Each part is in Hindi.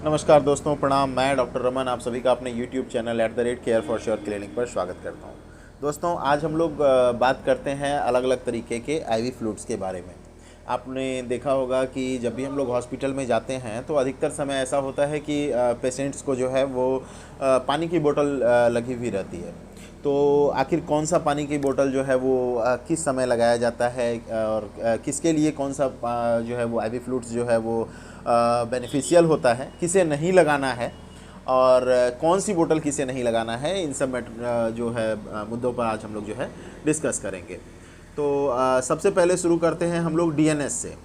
नमस्कार दोस्तों, प्रणाम। मैं डॉक्टर रमन आप सभी का अपने YouTube channel @care for sure clinic पर स्वागत करता हूं। दोस्तों, आज हम लोग बात करते हैं अलग अलग तरीके के आईवी फ्लूइड्स के बारे में। आपने देखा होगा कि जब भी हम लोग हॉस्पिटल में जाते हैं तो अधिकतर समय ऐसा होता है कि पेशेंट्स को जो है वो पानी की बोतल लगी हुई रहती है। तो आखिर कौन सा पानी की बोतल जो है वो किस समय लगाया जाता है और किसके लिए कौन सा जो है वो आईवी फ्लूइड्स जो है वो बेनिफिशियल होता है, किसे नहीं लगाना है और कौन सी बोतल किसे नहीं लगाना है, इन सब जो है मुद्दों पर आज हम लोग जो है डिस्कस करेंगे। तो सबसे पहले शुरू करते हैं हम लोग डीएनएस से।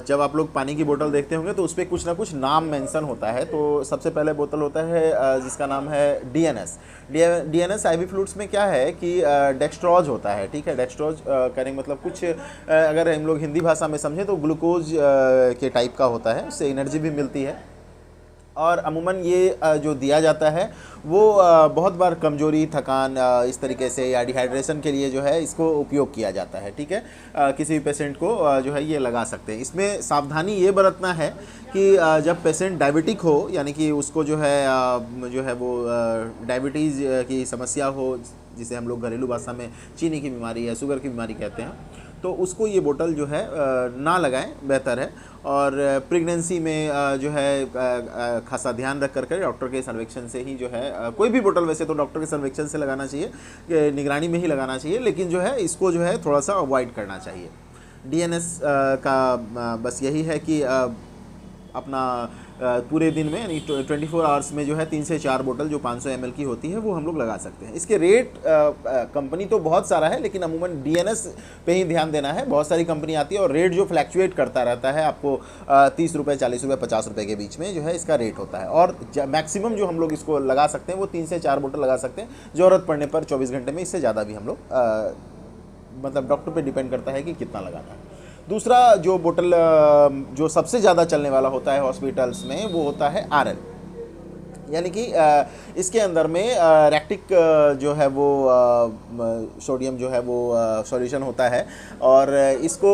जब आप लोग पानी की बोतल देखते होंगे तो उस पर कुछ ना कुछ नाम मेंशन होता है। तो सबसे पहले बोतल होता है जिसका नाम है डीएनएस। डीएनएस आईवी फ्लूइड्स में क्या है कि डेक्सट्रोज होता है। ठीक है, डेक्सट्रोज कहने का मतलब कुछ अगर हम लोग हिंदी भाषा में समझें तो ग्लूकोज के टाइप का होता है, उससे एनर्जी भी मिलती है। और अमूमन ये जो दिया जाता है वो बहुत बार कमजोरी, थकान, इस तरीके से या डिहाइड्रेशन के लिए जो है इसको उपयोग किया जाता है। ठीक है, किसी भी पेशेंट को जो है ये लगा सकते हैं। इसमें सावधानी ये बरतना है कि जब पेशेंट डायबिटिक हो, यानी कि उसको जो है वो डायबिटीज़ की समस्या हो, जिसे हम लोग घरेलू भाषा में चीनी की बीमारी या शुगर की बीमारी कहते हैं, तो उसको ये बोतल जो है ना लगाएं, बेहतर है। और प्रेगनेंसी में जो है खासा ध्यान रख करके डॉक्टर के सर्वेक्षण से ही जो है कोई भी बोतल वैसे तो डॉक्टर के सर्वेक्षण से लगाना चाहिए, निगरानी में ही लगाना चाहिए, लेकिन जो है इसको जो है थोड़ा सा अवॉइड करना चाहिए। डीएनएस का बस यही है कि अपना पूरे दिन में यानी 24 आवर्स में जो है 3 से 4 बोतल जो 500 ml की होती है वो हम लोग लगा सकते हैं। इसके रेट कंपनी तो बहुत सारा है, लेकिन अमूमन डीएनएस पे ही ध्यान देना है। बहुत सारी कंपनी आती है और रेट जो फ्लैक्चुएट करता रहता है, आपको 30 रुपये, 40 रुपये, 50 रुपये के बीच में जो है इसका रेट होता है। और मैक्सिमम जो हम लोग इसको लगा सकते हैं वो 3 से 4 बोतल लगा सकते हैं। ज़रूरत पड़ने पर 24 घंटे में इससे ज़्यादा भी हम लोग मतलब डॉक्टर पे डिपेंड करता है कि कितना लगाना है। दूसरा जो बोतल जो सबसे ज़्यादा चलने वाला होता है हॉस्पिटल्स में वो होता है आरएल, यानी कि इसके अंदर में रैक्टिक जो है वो सोडियम जो है वो सॉल्यूशन होता है और इसको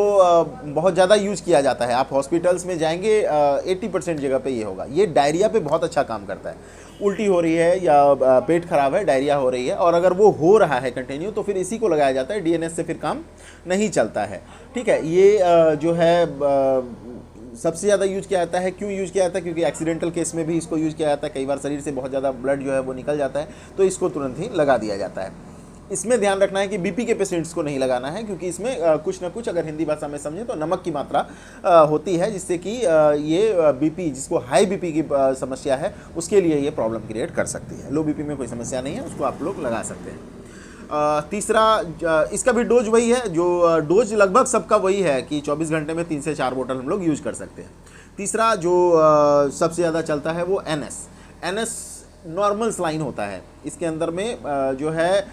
बहुत ज़्यादा यूज किया जाता है। आप हॉस्पिटल्स में जाएंगे 80% जगह पे ये होगा। ये डायरिया पे बहुत अच्छा काम करता है। उल्टी हो रही है या पेट खराब है, डायरिया हो रही है और अगर वो हो रहा है कंटिन्यू, तो फिर इसी को लगाया जाता है। डीएनएस से फिर काम नहीं चलता है। ठीक है, ये जो है सबसे ज़्यादा यूज किया जाता है। क्यों यूज किया जाता है? क्योंकि एक्सीडेंटल केस में भी इसको यूज किया जाता है। कई बार शरीर से बहुत ज़्यादा ब्लड जो है वो निकल जाता है, तो इसको तुरंत ही लगा दिया जाता है। इसमें ध्यान रखना है कि बीपी के पेशेंट्स को नहीं लगाना है, क्योंकि इसमें कुछ ना कुछ, अगर हिंदी भाषा में समझें तो नमक की मात्रा होती है, जिससे कि ये बीपी, जिसको हाई बीपी की समस्या है, उसके लिए ये प्रॉब्लम क्रिएट कर सकती है। लो बीपी में कोई समस्या नहीं है, उसको आप लोग लगा सकते हैं। तीसरा, इसका भी डोज वही है, जो डोज लगभग सबका वही है कि 24 घंटे में 3 से 4 बोतल हम लोग यूज कर सकते हैं। तीसरा जो सबसे ज़्यादा चलता है वो एनएस नॉर्मल सलाइन होता है। इसके अंदर में जो है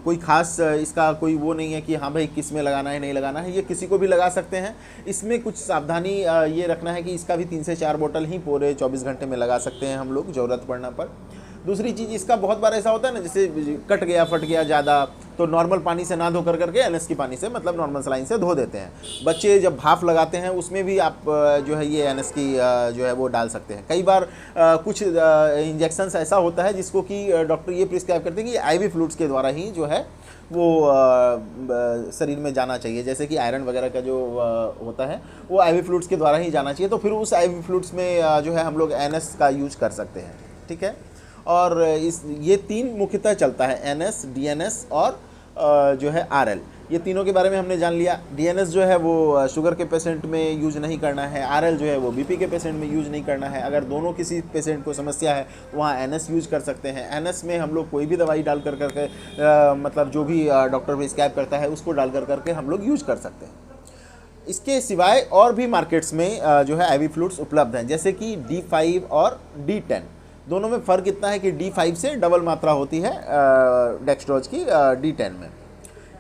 कोई ख़ास इसका कोई वो नहीं है कि हाँ भाई किस में लगाना है, नहीं लगाना है, ये किसी को भी लगा सकते हैं। इसमें कुछ सावधानी ये रखना है कि इसका भी 3 से 4 बोतल ही पूरे 24 घंटे में लगा सकते हैं हम लोग, ज़रूरत पड़ने पर। दूसरी चीज़, इसका बहुत बार ऐसा होता है ना, जैसे कट गया, फट गया ज़्यादा, तो नॉर्मल पानी से ना धो करके एनएस की पानी से, मतलब नॉर्मल सलाइन से धो देते हैं। बच्चे जब भाप लगाते हैं उसमें भी आप जो है ये एनएस की जो है वो डाल सकते हैं। कई बार कुछ इंजेक्शंस ऐसा होता है जिसको कि डॉक्टर ये प्रिस्क्राइब करते हैं कि आईवी फ्लूइड्स के द्वारा ही जो है वो शरीर में जाना चाहिए। जैसे कि आयरन वगैरह का जो होता है वो आईवी फ्लूइड्स के द्वारा ही जाना चाहिए, तो फिर उस आईवी फ्लूइड्स में जो है हम लोग एनएस का यूज कर सकते हैं। ठीक है, और ये 3 मुख्यतः चलता है, एनएस, डीएनएस और जो है आरएल। ये तीनों के बारे में हमने जान लिया। डीएनएस जो है वो शुगर के पेशेंट में यूज नहीं करना है, आरएल जो है वो बीपी के पेशेंट में यूज नहीं करना है। अगर दोनों किसी पेशेंट को समस्या है तो वहाँ एनएस यूज कर सकते हैं। एनएस में हम लोग कोई भी दवाई डाल कर करके मतलब जो भी डॉक्टर प्रिस्क्राइब करता है उसको डाल कर करके हम लोग यूज कर सकते हैं। इसके सिवाय और भी मार्केट्स में जो है आईवी फ्लूइड्स उपलब्ध हैं, जैसे कि D5 और D10। दोनों में फ़र्क इतना है कि D5 से डबल मात्रा होती है डेक्सट्रोज की D10 में।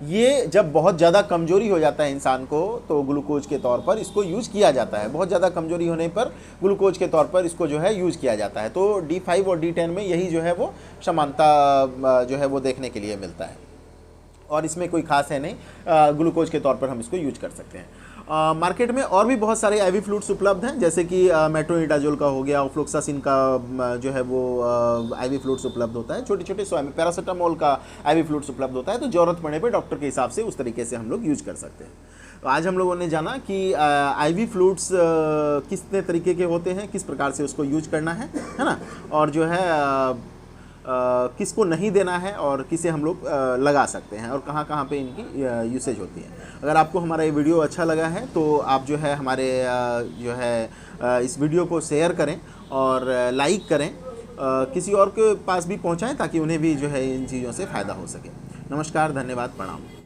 ये जब बहुत ज़्यादा कमजोरी हो जाता है इंसान को तो ग्लूकोज के तौर पर इसको यूज़ किया जाता है। बहुत ज़्यादा कमजोरी होने पर ग्लूकोज के तौर पर इसको जो है यूज़ किया जाता है। तो D5 और D10 में यही जो है वो समानता जो है वो देखने के लिए मिलता है और इसमें कोई खास है नहीं, ग्लूकोज के तौर पर हम इसको यूज कर सकते हैं। मार्केट में और भी बहुत सारे आईवी फ्लूइड्स उपलब्ध हैं, जैसे कि मेट्रोनिडाजोल का हो गया, ऑफ्लोक्सासिन का जो है वो आईवी फ्लूइड्स उपलब्ध होता है। छोटे छोटे स्वामी पैरासीटामोल का आईवी फ्लूइड्स उपलब्ध होता है, तो ज़रूरत पड़ने पे डॉक्टर के हिसाब से उस तरीके से हम लोग यूज कर सकते हैं। तो आज हम लोगों ने जाना कि आईवी फ्लूइड्स कितने तरीके के होते हैं, किस प्रकार से उसको यूज करना है ना, और जो है किसको नहीं देना है और किसे हम लोग लगा सकते हैं, और कहाँ कहाँ पे इनकी यूसेज होती है। अगर आपको हमारा ये वीडियो अच्छा लगा है तो आप जो है हमारे जो है इस वीडियो को शेयर करें और लाइक करें, किसी और के पास भी पहुँचाएं ताकि उन्हें भी जो है इन चीज़ों से फ़ायदा हो सके। नमस्कार, धन्यवाद, प्रणाम।